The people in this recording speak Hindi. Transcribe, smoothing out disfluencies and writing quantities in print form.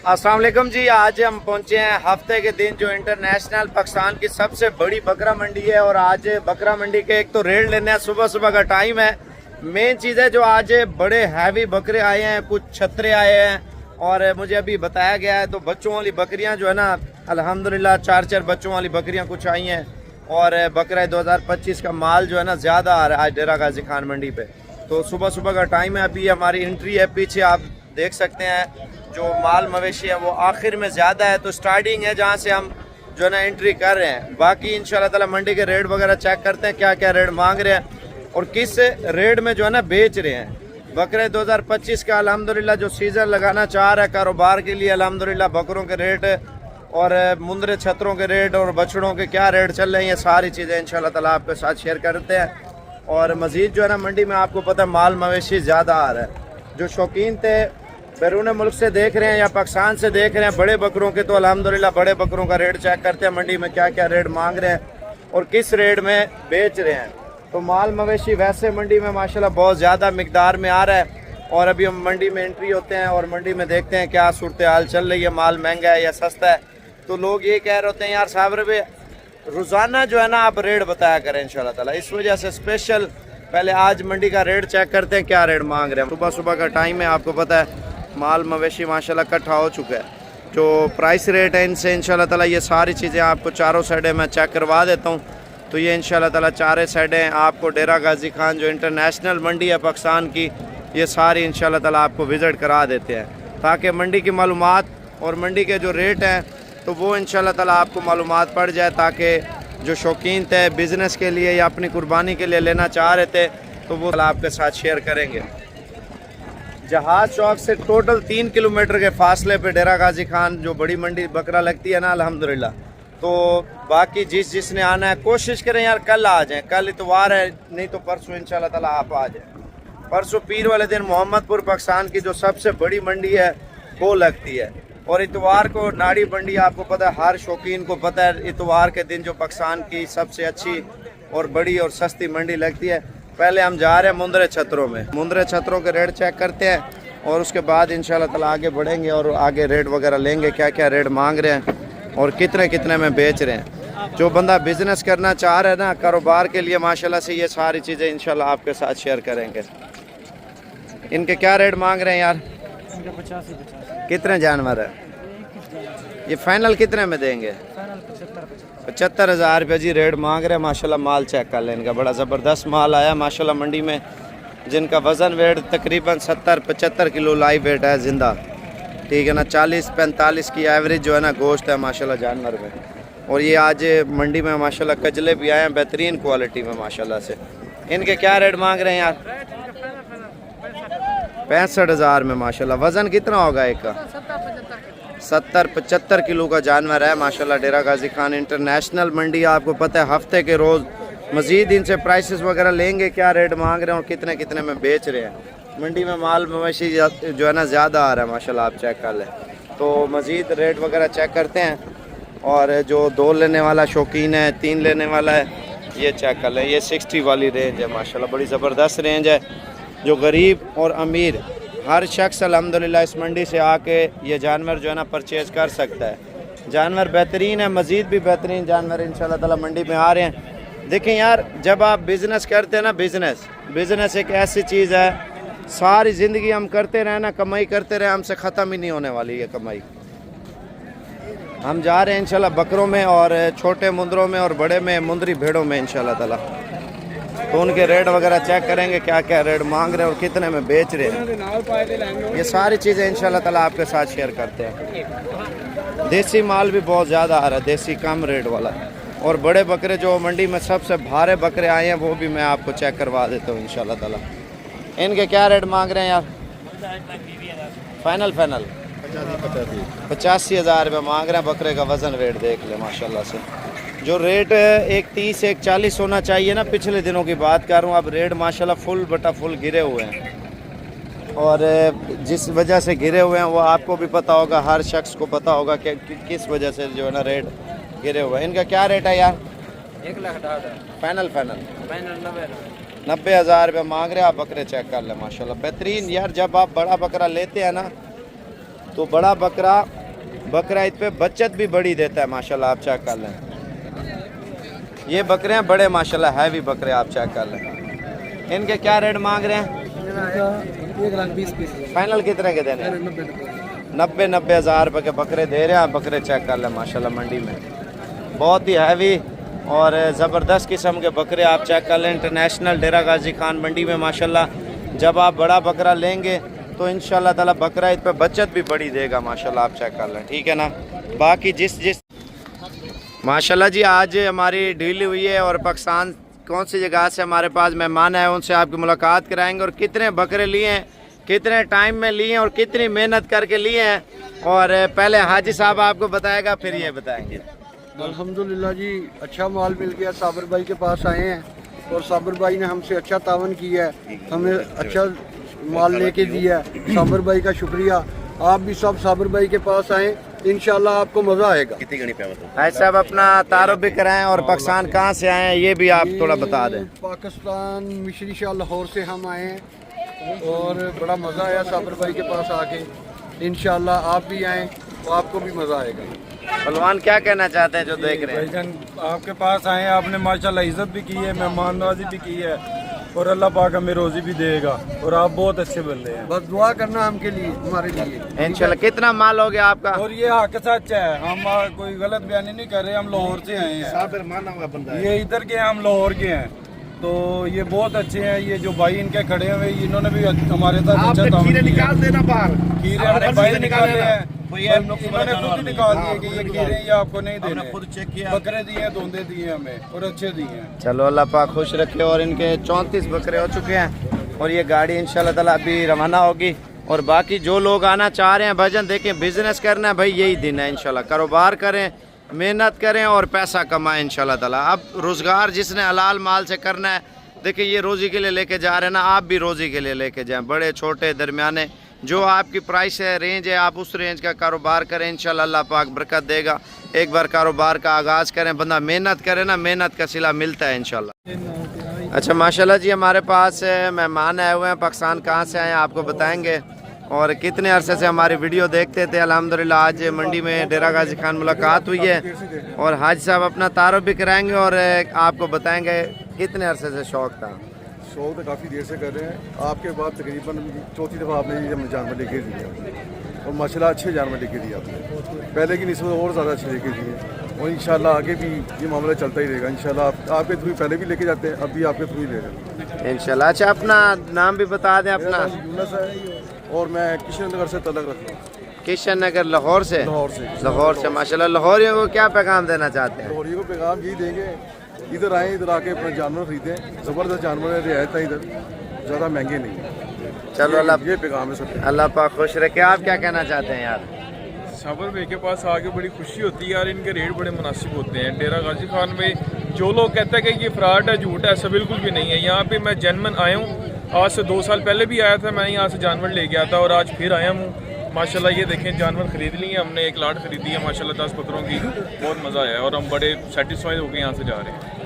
अस्सलाम वालेकुम जी। आज हम पहुंचे हैं हफ्ते के दिन जो इंटरनेशनल पाकिस्तान की सबसे बड़ी बकरा मंडी है। और आज बकरा मंडी के एक तो रेट लेने हैं, सुबह सुबह का टाइम है। मेन चीज़ है जो आज बड़े हैवी बकरे आए हैं, कुछ छतरे आए हैं। और मुझे अभी बताया गया है तो बच्चों वाली बकरियां जो है ना, अल्हम्दुलिल्लाह चार चार बच्चों वाली बकरियां कुछ आई हैं। और बकरा 2025 का माल जो है ना ज़्यादा आ रहा है आज डेरा गाजी खान मंडी पे। तो सुबह सुबह का टाइम है, अभी हमारी एंट्री है। पीछे आप देख सकते हैं जो माल मवेशी है वो आखिर में ज़्यादा है, तो स्टार्टिंग है जहाँ से हम जो है ना एंट्री कर रहे हैं। बाकी इंशाल्लाह ताला मंडी के रेट वगैरह चेक करते हैं, क्या क्या रेट मांग रहे हैं और किस रेट में जो है ना बेच रहे हैं। बकरे 2025 का अल्हम्दुलिल्लाह जो सीज़न लगाना चाह रहा है कारोबार के लिए, अल्हम्दुलिल्लाह बकरों के रेट और मुंदरे छतरों के रेट और बछड़ों के क्या रेट चल रहे हैं, ये सारी चीज़ें इंशाल्लाह ताला आपके साथ शेयर करते हैं। और मज़ीद जो है ना मंडी में आपको पता है माल मवेशी ज़्यादा आ रहा है। जो शौकीन थे बैरून मुल्क से देख रहे हैं या पाकिस्तान से देख रहे हैं बड़े बकरों के, तो अल्हम्दुलिल्लाह बड़े बकरों का रेट चेक करते हैं मंडी में क्या क्या रेट मांग रहे हैं और किस रेट में बेच रहे हैं। तो माल मवेशी वैसे मंडी में माशाल्लाह बहुत ज़्यादा मिकदार में आ रहा है। और अभी हम मंडी में एंट्री होते हैं और मंडी में देखते हैं क्या सूरत हाल चल रही है, माल महंगा है या सस्ता है। तो लोग ये कह रहे होते हैं यार साहब रुपये रोज़ाना जो है ना आप रेट बताया करें इंशाल्लाह ताला। इस वजह से स्पेशल पहले आज मंडी का रेट चेक करते हैं क्या रेट मांग रहे हैं। सुबह सुबह का टाइम है, आपको पता है माल मवेशी माशाल्लाह इकट्ठा हो चुका है। जो प्राइस रेट है इनसे इंशाल्लाह ताला ये सारी चीज़ें आपको चारों साइडें मैं चेक करवा देता हूँ। तो ये इंशाल्लाह ताला चारों साइडें आपको डेरा गाजी खान जो इंटरनेशनल मंडी है पाकिस्तान की, ये सारी इंशाल्लाह ताला आपको विज़िट करा देते हैं, ताकि मंडी की मालूमात और मंडी के जो रेट हैं तो वो इंशाल्लाह ताला आपको मालूमात पड़ जाए, ताकि जो शौकीन थे बिज़नेस के लिए या अपनी कुर्बानी के लिए लेना चाह रहे थे तो वो आपके साथ शेयर करेंगे। जहाज चौक से टोटल 3 किलोमीटर के फासले पे डेरा गाजी खान जो बड़ी मंडी बकरा लगती है ना अल्हम्दुलिल्लाह। तो बाकी जिसने आना है कोशिश करें यार कल आ जाएं, कल इतवार है, नहीं तो परसों इंशाल्लाह ताला आप आ जाएं। परसों पीर वाले दिन मोहम्मदपुर पाकिस्तान की जो सबसे बड़ी मंडी है वो लगती है। और इतवार को नाड़ी मंडी, आपको पता है हर शौकीन को पता है इतवार के दिन जो पाकिस्तान की सबसे अच्छी और बड़ी और सस्ती मंडी लगती है। पहले हम जा रहे हैं मुंदरे छतरों में, मुंदरे छतरों के रेट चेक करते हैं और उसके बाद इंशाल्लाह ताला आगे बढ़ेंगे और आगे रेट वगैरह लेंगे, क्या क्या रेट मांग रहे हैं और कितने कितने में बेच रहे हैं। जो बंदा बिज़नेस करना चाह रहा है ना कारोबार के लिए, माशाल्लाह से ये सारी चीज़ें इंशाल्लाह आपके साथ शेयर करेंगे। इनके क्या रेट मांग रहे हैं यार? 85 कितने जानवर है ये? फाइनल कितने में देंगे? 75,000 रुपये जी रेट मांग रहे हैं। माशाल्लाह माल चेक कर लें, इनका बड़ा ज़बरदस्त माल आया माशाल्लाह मंडी में, जिनका वज़न वेट तकरीबन 70-75 किलो लाइव वेट है ज़िंदा, ठीक है ना। 40-45 की एवरेज जो है ना गोश्त है माशाल्लाह जानवर में। और ये आज मंडी में माशाल्लाह कजले भी आए हैं बेहतरीन क्वालिटी में माशाल्लाह से। इनके क्या रेट मांग रहे हैं यार? 65,000 में माशाल्लाह। वज़न कितना होगा एक का? 70-75 किलो का जानवर है माशाल्लाह। डेरा गाजी खान इंटरनेशनल मंडी, आपको पता है हफ्ते के रोज़ मज़ीद इनसे प्राइसेस वगैरह लेंगे, क्या रेट मांग रहे हैं और कितने कितने में बेच रहे हैं। मंडी में माल मवेशी जो है ना ज़्यादा आ रहा है माशाल्लाह, आप चेक कर लें। तो मज़ीद रेट वगैरह चेक करते हैं। और जो 2 लेने वाला शौकीन है, 3 लेने वाला है, ये चेक कर लें। ये 60 वाली रेंज है माशाल्लाह, बड़ी ज़बरदस्त रेंज है। जो गरीब और अमीर हर शख्स अल्हम्दुलिल्लाह इस मंडी से आके ये जानवर जो है ना परचेज़ कर सकता है। जानवर बेहतरीन है, मज़ीद भी बेहतरीन जानवर इंशाल्लाह ताला मंडी में आ रहे हैं। देखें यार, जब आप बिज़नेस करते हैं ना, बिज़नेस एक ऐसी चीज़ है सारी ज़िंदगी हम करते रहे ना, कमाई करते रहे, हमसे ख़त्म ही नहीं होने वाली ये कमाई। हम जा रहे हैं इंशाल्लाह बकरों में और छोटे मुंदरों में और बड़े में मुंदरी भेड़ों में इंशाल्लाह ताला। तो उनके रेट वगैरह चेक करेंगे, क्या क्या रेट मांग रहे हैं और कितने में बेच रहे हैं। ये सारी चीज़ें इंशाल्लाह ताला आपके साथ शेयर करते हैं। देसी माल भी बहुत ज़्यादा आ रहा है, देसी कम रेट वाला। और बड़े बकरे जो मंडी में सबसे भारे बकरे आए हैं वो भी मैं आपको चेक करवा देता हूँ इंशाल्लाह ताला। इनके क्या रेट मांग रहे हैं यार? फाइनल 85,000 रुपये मांग रहे हैं। बकरे का वज़न वेट देख ले माशाल्लाह से। जो रेट एक 30 एक 40 होना चाहिए ना, पिछले दिनों की बात कर रहा हूँ, अब रेट माशाल्लाह फुल बटा फुल गिरे हुए हैं। और जिस वजह से गिरे हुए हैं वो आपको भी पता होगा, हर शख्स को पता होगा कि किस वजह से जो है ना रेट गिरे हुए हैं। इनका क्या रेट है यार? 1,60,000 फाइनल 90,000 रुपये मांग रहे हैं। आप बकरे चेक कर लें माशाल्लाह बेहतरीन। यार जब आप बड़ा बकरा लेते हैं ना तो बड़ा बकरा ईद पे बचत भी बड़ी देता है माशाल्लाह, आप चेक कर लें। ये बकरे हैं बड़े माशाल्लाह, हैवी बकरे, आप चेक कर लें। इनके क्या रेट मांग रहे हैं? 1,20,000 फाइनल कितने के देने? 90 हज़ार रुपये के बकरे दे रहे हैं। बकरे चेक कर लें माशाल्लाह, मंडी में बहुत ही हैवी और ज़बरदस्त किस्म के बकरे, आप चेक कर लें। इंटरनेशनल डेरा गाजी खान मंडी में माशाल्लाह जब आप बड़ा बकरा लेंगे तो इंशाल्लाह ताला बकरा ईद पे बचत भी बड़ी देगा माशाल्लाह, आप चेक कर लें, ठीक है ना। बाकी जिस माशाल्लाह जी आज हमारी डील हुई है और पाकिस्तान कौन सी जगह से हमारे पास मेहमान आए उनसे आपकी मुलाकात कराएंगे और कितने बकरे लिए हैं, कितने टाइम में लिए हैं और कितनी मेहनत करके लिए हैं। और पहले हाजी साहब आपको बताएगा, फिर ये बताएंगे। अल्हम्दुलिल्लाह जी, अच्छा माल मिल गया। साबिर भाई के पास आए हैं और साबिर भाई ने हमसे अच्छा तावन किया है, हमें अच्छा माल लेके दिया है। साबिर भाई का शुक्रिया। आप भी सब साबिर भाई के पास आएँ, इंशाल्लाह आपको मज़ा आएगा। भाई साहब अपना तारुफ भी कराएं और पाकिस्तान कहाँ से आए हैं ये भी आप थोड़ा बता दें। पाकिस्तान मिशरी शाह लाहौर से हम आए हैं और बड़ा मज़ा आया साबिर भाई के पास आके। इंशाल्लाह आप भी आएँ तो आपको भी मज़ा आएगा। पहलवान क्या कहना चाहते हैं जो देख रहे हैं? भाईजान आपके पास आए, आपने माशाल्लाह इज्जत भी की है, मेहमान नवाजी भी की है और अल्लाह पाक हमें रोजी भी देगा और आप बहुत अच्छे बंदे हैं। बस दुआ करना हमके लिए, हमारे लिए। इंशाल्लाह। कितना माल हो गया आपका? और ये हक सच है, हम कोई गलत बयानी नहीं कर रहे, हम लाहौर से आए हैं, ये इधर के हैं, हम लाहौर के हैं। तो ये बहुत अच्छे हैं, ये जो भाई इनके खड़े हुए इन्होंने भी हमारे साथ अच्छा खीरे निकाल देना बाहर, खीरे हमने बाहर निकाले हैं, इन्होंने खुद ही निकाल दिए कि ये खीरे ये आपको नहीं देने, खुद चेक किया, बकरे दिए, धोंदे दिए हमें और अच्छे दिए हैं। चलो अल्लाह पाक खुश रखे। और इनके 34 बकरे हो चुके हैं और ये गाड़ी इंशाल्लाह ताला अभी रवाना होगी। और बाकी जो लोग आना चाह रहे हैं भाईजान देखें, बिजनेस करना है भाई, यही दिन है इंशाल्लाह। कारोबार करें, मेहनत करें और पैसा कमाएं इंशाल्लाह ताला। अब रोज़गार जिसने हलाल माल से करना है, देखिए ये रोज़ी के लिए लेके जा रहे हैं ना, आप भी रोज़ी के लिए लेके जाएं। बड़े छोटे दरमियाने जो आपकी प्राइस है, रेंज है, आप उस रेंज का कारोबार करें, इंशाल्लाह अल्लाह पाक बरकत देगा। एक बार कारोबार का आगाज़ करें, बंदा मेहनत करे ना, मेहनत का सिला मिलता है इंशाल्लाह। अच्छा माशाल्लाह जी, हमारे पास मेहमान आए हुए हैं, पाकिस्तान कहाँ से आए हैं आपको बताएंगे और कितने अरसे से हमारी वीडियो देखते थे। अल्हम्दुलिल्लाह आज मंडी में डेरा गाजी खान मुलाकात हुई है और हाजी साहब अपना तारुफ भी कराएंगे और आपको बताएंगे कितने अरसे से शौक़ था। शौक तो काफ़ी देर से कर रहे हैं, आपके बाद तकरीबन चौथी दफ़ा आपने ये जानवर लेके दिया और माशाल्लाह अच्छे जानवर लेके दिए आपने, पहले की निस्बत और ज़्यादा अच्छे लेके दिए और इंशाल्लाह आगे भी ये मामला चलता ही रहेगा इंशाल्लाह। आपके थ्रू पहले भी लेके जाते हैं, अब भी आपके थ्रू ही ले रहे हैं इंशाल्लाह। अच्छा अपना नाम भी बता दें अपना। यूनस है और मैं किशन नगर से तलक रखता हूँ। किशन नगर लाहौर से? लाहौर से माशाल्लाह। लाहौरियों को क्या पैगाम देना चाहते हैं? लाहौरियों को पैगाम यही देंगे, इधर आएँ, इधर आके अपना जानवर खरीदें, ज़बरदस्त जानवर है, रियायत है, इधर ज़्यादा महंगे नहीं। चलो अल्लाह ये पैगाम है सब। अल्लाह पाक खुश रखे। आप क्या कहना चाहते हैं यार? साबिर भाई के पास आके बड़ी खुशी होती है यार, इनके रेट बड़े मुनासिब होते हैं। डेरा गाजी खान में जो लोग कहते हैं कि ये फ्रॉड है, झूठ है, ऐसा बिल्कुल भी नहीं है। यहाँ पे मैं जेन्युइन आया हूँ, आज से 2 साल पहले भी आया था, मैं यहाँ से जानवर ले गया था और आज फिर आया हूँ। माशाल्लाह ये देखें जानवर खरीद लिए हमने, एक लाट खरीदी है माशाल्लाह 10 बकरों की, बहुत मज़ा आया और हम बड़े सेटिस्फाइड होकर यहाँ से जा रहे हैं।